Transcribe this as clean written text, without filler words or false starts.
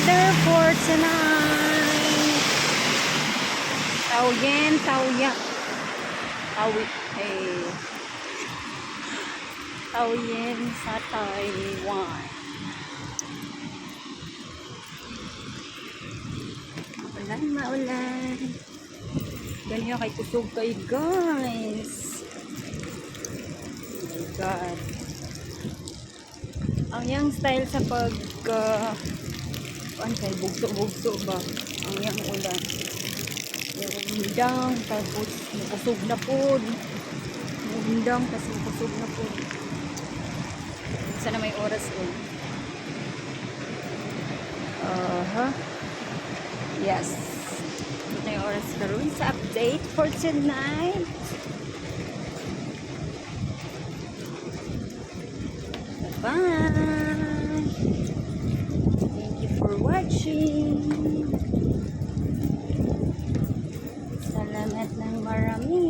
weather for tonight. Taoyen, Taoyak. Taoyen sa Taiwan. Maulan. Ganyan kay kusog kay guys. Oh my God. Ang yang style sa pag kay bugso-bugso ba? Ang yang ulan. Yung hindang, tapos kusog na po. Yung hindang, tapos kusog na po. Sana may oras yun. Yes. Ito na yung oras karoon sa update for tonight. Bye! Thank you for watching. Salamat ng marami.